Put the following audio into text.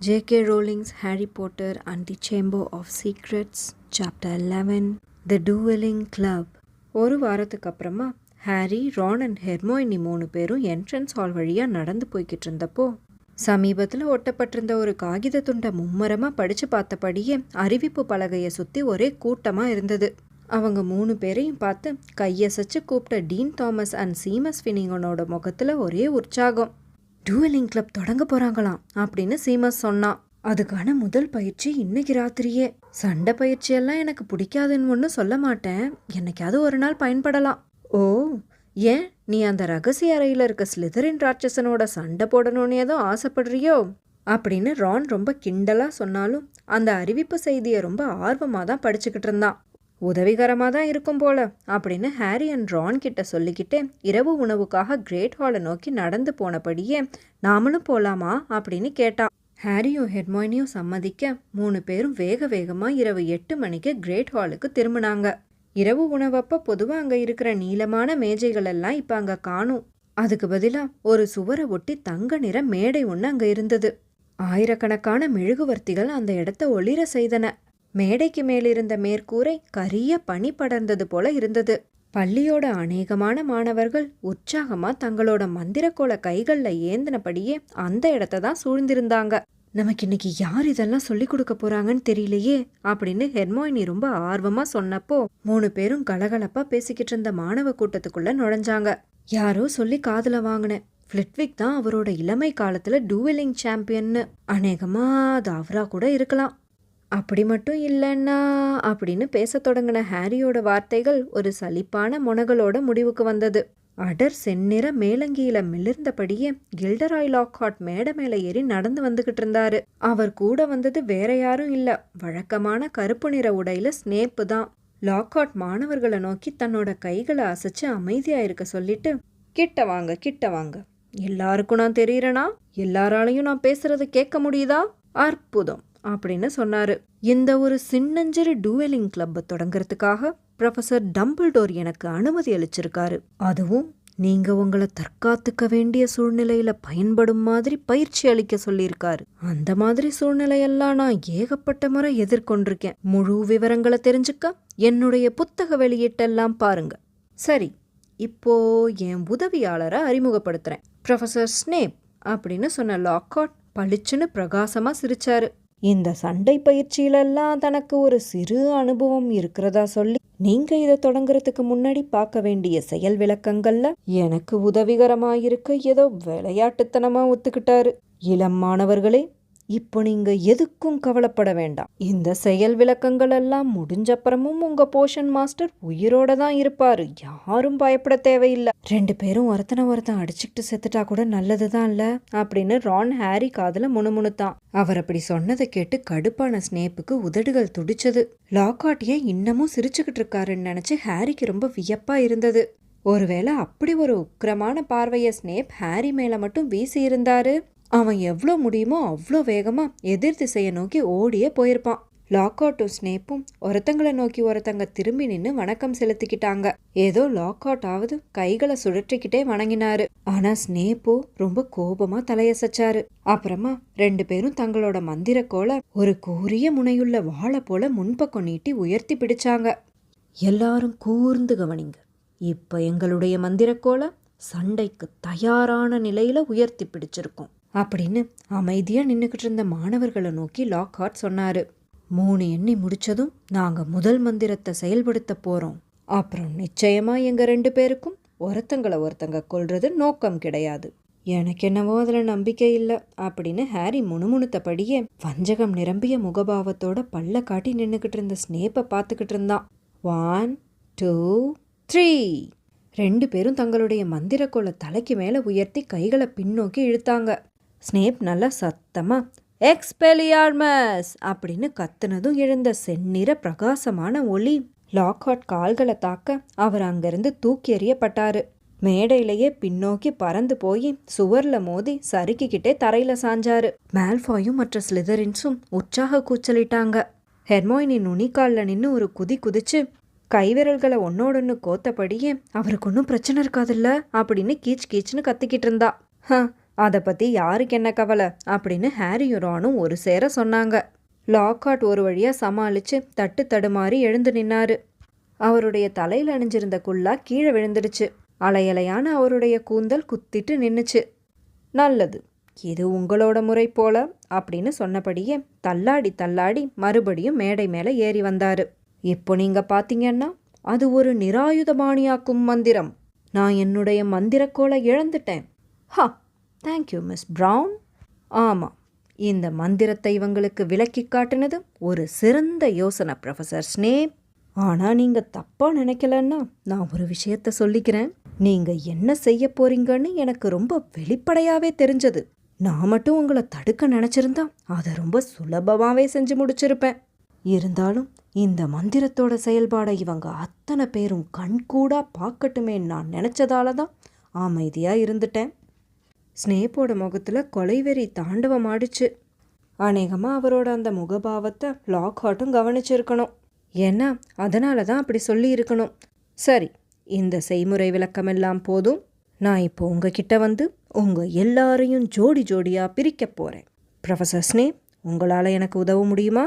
J.K. Rowling's Harry Potter and the Chamber of Secrets, Chapter 11, The Dueling Club. ஒரு வாரத்துக்கு அப்புறமா Harry, Ron and Hermione 3 பேரும் entrance hall வழியாக நடந்து போய்கிட்டு இருந்தப்போ சமீபத்தில் ஒட்டப்பட்டிருந்த ஒரு காகித துண்டை மும்மரமாக படித்து பார்த்தபடியே அறிவிப்பு பலகையை சுற்றி ஒரே கூட்டமாக இருந்தது. அவங்க 3 பேரையும் பார்த்து கையசைச்சு கூப்பிட்ட டீன் தாமஸ் அண்ட் சீமஸ் ஃபினிங்கனோட முகத்தில் ஒரே உற்சாகம். டூவலிங் கிளப் தொடங்க போறாங்களாம் அப்படின்னு சீமஸ் சொன்னான். அதுக்கான முதல் பயிற்சி இன்னைக்கு ராத்திரியே. சண்டை பயிற்சியெல்லாம் எனக்கு பிடிக்காதுன்னு ஒன்றும் சொல்ல மாட்டேன், என்னைக்காவது ஒரு நாள் பயன்படலாம். ஓ, ஏன் நீ அந்த ரகசிய அறையில் இருக்க ஸ்லிதரின் ராட்சசனோட சண்டை போடணும்னு ஏதோ ஆசைப்படுறியோ அப்படின்னு ரான் ரொம்ப கிண்டலாக சொன்னாலும் அந்த அறிவிப்பு செய்தியை ரொம்ப ஆர்வமாக தான் படிச்சுக்கிட்டு இருந்தான். உதவிகரமாக தான் இருக்கும் போல அப்படின்னு ஹாரி அண்ட் ரான் கிட்ட சொல்லிக்கிட்டே இரவு உணவுக்காக கிரேட் ஹாலை நோக்கி நடந்து போனபடியே நாமளும் போலாமா அப்படின்னு கேட்டான். ஹாரியும் ஹெர்மோயினியும் சம்மதிக்க 3 பேரும் வேக வேகமாக இரவு 8 மணிக்கு கிரேட் ஹாலுக்கு திரும்பினாங்க. இரவு உணவப்ப பொதுவாக அங்கே இருக்கிற நீளமான மேஜைகள் எல்லாம் இப்போ அங்கே காணும். அதுக்கு பதிலாக ஒரு சுவரை ஒட்டி தங்க நிற மேடை ஒன்று அங்கே இருந்தது. ஆயிரக்கணக்கான மெழுகுவர்த்திகள் அந்த இடத்த ஒளிர செய்தன. மேடைக்கு மேலிருந்த மேற்கூரை கரிய பனி படர்ந்தது போல இருந்தது. பள்ளியோட அநேகமான மாணவர்கள் உற்சாகமா தங்களோட மந்திரக்கோள கைகள்ல ஏந்தினபடியே அந்த இடத்த தான் சூழ்ந்திருந்தாங்க. நமக்கு இன்னைக்கு யார் இதெல்லாம் சொல்லி கொடுக்க போறாங்கன்னு தெரியலையே அப்படின்னு ஹெர்மோயினி ரொம்ப ஆர்வமா சொன்னப்போ 3 பேரும் கலகலப்பா பேசிக்கிட்டு இருந்த மாணவ கூட்டத்துக்குள்ள நுழைஞ்சாங்க. யாரோ சொல்லி காதுல வாங்கினேன், ஃபிளிட்விக் தான் அவரோட இளமை காலத்துல டூவலிங் சாம்பியன்னு. அநேகமா அது அவரா கூட இருக்கலாம். அப்படி மட்டும் இல்லைன்னா அப்படின்னு பேச தொடங்கின ஹாரியோட வார்த்தைகள் ஒரு சலிப்பான முனகளோட முடிவுக்கு வந்தது. அடர் செந்நிற மேலங்கியில மிளிர்ந்தபடியே கில்டராய் லாக்ஹார்ட் மேடை மேல ஏறி நடந்து வந்துகிட்டு இருந்தாரு. அவர் கூட வந்தது வேற யாரும் இல்ல, வழக்கமான கருப்பு நிற உடையில ஸ்னேப்பு தான். லாக்ஹார்ட் மாணவர்களை நோக்கி தன்னோட கைகளை அசைச்சு அமைதியா இருக்க சொல்லிட்டு, கிட்ட வாங்க கிட்ட வாங்க, எல்லாருக்கும் நான் தெரியறேனா, எல்லாராலையும் நான் பேசுறத கேட்க முடியுதா, அற்புதம் அப்படின்னு சொன்னாரு. இந்த ஒரு சின்னஞ்சிறு டூவலிங் கிளப்பை தொடங்கிறதுக்காக ப்ரொஃபசர் டம்பிள்டோர் எனக்கு அனுமதி அளிச்சிருக்காரு. அதுவும் நீங்க உங்களை தற்காத்துக்க வேண்டிய சூழ்நிலையில பயன்படும் மாதிரி பயிற்சி அளிக்க சொல்லியிருக்காரு. அந்த மாதிரி சூழ்நிலையெல்லாம் நான் ஏகப்பட்ட முறை எதிர்கொண்டிருக்கேன். முழு விவரங்களை தெரிஞ்சுக்க என்னுடைய புத்தக வெளியீட்டெல்லாம் பாருங்க. சரி, இப்போ என் உதவியாளரை அறிமுகப்படுத்துறேன், ப்ரொஃபசர் ஸ்னேப் அப்படின்னு சொன்ன லாக்ஹார்ட் பளிச்சுன்னு பிரகாசமா சிரிச்சாரு. இந்த சண்டை பயிற்சியிலெல்லாம் தனக்கு ஒரு சிறு அனுபவம் இருக்கிறதா சொல்லி நீங்க இதை தொடங்குறதுக்கு முன்னாடி பார்க்க வேண்டிய செயல் விளக்கங்கள்ல எனக்கு உதவிகரமாயிருக்க ஏதோ விளையாட்டுத்தனமா ஒத்துக்கிட்டாரு. இளம் மாணவர்களே, இப்போ நீங்க எதுக்கும் கவலைப்பட வேண்டாம். இந்த செயல் விளக்கங்கள் எல்லாம் முடிஞ்சப்புறமும் உங்க போஷன் மாஸ்டர் உயிரோட தான் இருப்பாரு, யாரும் பயப்பட தேவையில்லை. 2 பேரும் ஒருத்தன் அடிச்சுக்கிட்டு செத்துட்டா கூட நல்லதுதான் இல்ல அப்படின்னு ரான் ஹாரி காதுல முணுமுணுத்தான். அவர் அப்படி சொன்னதை கேட்டு கடுப்பான ஸ்னேப்புக்கு உதடுகள் துடிச்சது. லாக்ஹார்ட் ஏன் இன்னமும் சிரிச்சுக்கிட்டு இருக்காருன்னு நினைச்சு ஹாரிக்கு ரொம்ப வியப்பா இருந்தது. ஒருவேளை அப்படி ஒரு உக்கிரமான பார்வைய ஸ்னேப் ஹாரி மேல மட்டும் வீசி இருந்தாரு, அவன் எவ்வளோ முடியுமோ அவ்வளோ வேகமா எதிர் திசையை நோக்கி ஓடியே போயிருப்பான். லாக்ஹார்ட்டும் ஸ்னேப்பும் ஒருத்தங்களை நோக்கி ஒருத்தங்க திரும்பி நின்று வணக்கம் செலுத்திக்கிட்டாங்க. ஏதோ லாக்ஹார்ட் ஆவது கைகளை சுழற்றிக்கிட்டே வணங்கினாரு. ஆனா ஸ்னேப்போ ரொம்ப கோபமா தலையசைச்சாரு. அப்புறமா 2 பேரும் தங்களோட மந்திரக்கோளை ஒரு கூரிய முனையுள்ள வாழை போல முன்பக்கம் நீட்டி உயர்த்தி பிடிச்சாங்க. எல்லாரும் கூர்ந்து கவனிங்க, இப்ப எங்களுடைய மந்திரக்கோளை சண்டைக்கு தயாரான நிலையில உயர்த்தி பிடிச்சிருக்கோம் அப்படின்னு அமைதியா நின்னுக்கிட்டு இருந்த மாணவர்களை நோக்கி லாக்ஹார்ட் சொன்னாரு. 3 எண்ணி முடிச்சதும் நாங்க முதல் மந்திரத்தை செயல்படுத்த போறோம். அப்புறம் நிச்சயமா எங்க 2 பேருக்கும் ஒருத்தங்க கொல்றது நோக்கம் கிடையாது. எனக்கு என்னவோ அதுல நம்பிக்கை இல்லை அப்படின்னு ஹாரி முணுமுணுத்தபடியே வஞ்சகம் நிரம்பிய முகபாவத்தோட பல்ல காட்டி நின்னுக்கிட்டு இருந்த ஸ்னேப்பை பார்த்துக்கிட்டு இருந்தான். 1 2 3. 2 பேரும் தங்களுடைய மந்திரக்கோளை தலைக்கு மேல உயர்த்தி கைகளை பின்னோக்கி இழுத்தாங்க. ஸ்னேப் நல்லா சத்தமா எக்ஸ்பெலியார்மஸ் அப்படின்னு கத்துனதும் எழுந்த செந்நிற பிரகாசமான ஒளி லாக்ஹார்ட் கால்களை தாக்க அவர் அங்கிருந்து தூக்கி எறியப்பட்டாரு. மேடையிலேயே பின்னோக்கி பறந்து போய் சுவர்ல மோதி சறுக்கிக்கிட்டே தரையில சாஞ்சாரு. மால்ஃபாயும் மற்ற ஸ்லிதரின்ஸும் உற்சாக கூச்சலிட்டாங்க. ஹெர்மோயினி நுனிக்கால்ல நின்று ஒரு குதி குதிச்சு கைவிரல்களை ஒன்னோடொன்னு கோத்தபடியே அவருக்கு ஒன்றும் பிரச்சனை இருக்காதுல்ல அப்படின்னு கீச் கீச்சுன்னு கத்திக்கிட்டு இருந்தா. அதை பற்றி யாருக்கு என்ன கவலை அப்படின்னு ஹாரியும் ரானும் ஒரு சேர சொன்னாங்க. லாக்ஹார்ட் ஒரு வழியாக சமாளித்து தட்டு தடுமாறி எழுந்து நின்னாரு. அவருடைய தலையில் அணிஞ்சிருந்த குல்லா கீழே விழுந்துடுச்சு. அலையலையான அவருடைய கூந்தல் குத்திட்டு நின்றுச்சு. நல்லது, இது உங்களோட முறை போல அப்படின்னு சொன்னபடியே தள்ளாடி தள்ளாடி மறுபடியும் மேடை மேலே ஏறி வந்தாரு. இப்போ நீங்க பார்த்தீங்கன்னா அது ஒரு நிராயுதபாணியாக்கும் மந்திரம். நான் என்னுடைய மந்திரக்கோளை இழந்துட்டேன். ஹா, தேங்க்யூ மிஸ் ப்ரவுன். ஆமாம், இந்த மந்திரத்தை இவங்களுக்கு விளக்கி காட்டுனது ஒரு சிறந்த யோசனை ப்ரொஃபஸர் ஸ்னேப். ஆனால் நீங்கள் தப்பாக நினைக்கலன்னா நான் ஒரு விஷயத்த சொல்லிக்கிறேன். நீங்கள் என்ன செய்ய போறீங்கன்னு எனக்கு ரொம்ப வெளிப்படையாகவே தெரிஞ்சது. நான் மட்டும் உங்களை தடுக்க நினச்சிருந்தா அதை ரொம்ப சுலபமாகவே செஞ்சு முடிச்சிருப்பேன். இருந்தாலும் இந்த மந்திரத்தோட செயல்பாடை இவங்க அத்தனை பேரும் கண்கூடாக பார்க்கட்டுமே நான் நினச்சதால தான் அமைதியாக இருந்துட்டேன். ஸ்னேப்போட முகத்தில் கொலைவெறி தாண்டவமாடிச்சு. அநேகமாக அவரோட அந்த முகபாவத்தை லாக்ஹார்ட்டும் கவனிச்சிருக்கணும். ஏன்னா அதனால தான் அப்படி சொல்லியிருக்கணும். சரி, இந்த செய்முறை விளக்கமெல்லாம் போதும். நான் இப்போ உங்ககிட்ட வந்து உங்கள் எல்லாரையும் ஜோடி ஜோடியாக பிரிக்க போகிறேன். ப்ரொஃபஸர் ஸ்னேப், உங்களால் எனக்கு உதவ முடியுமா?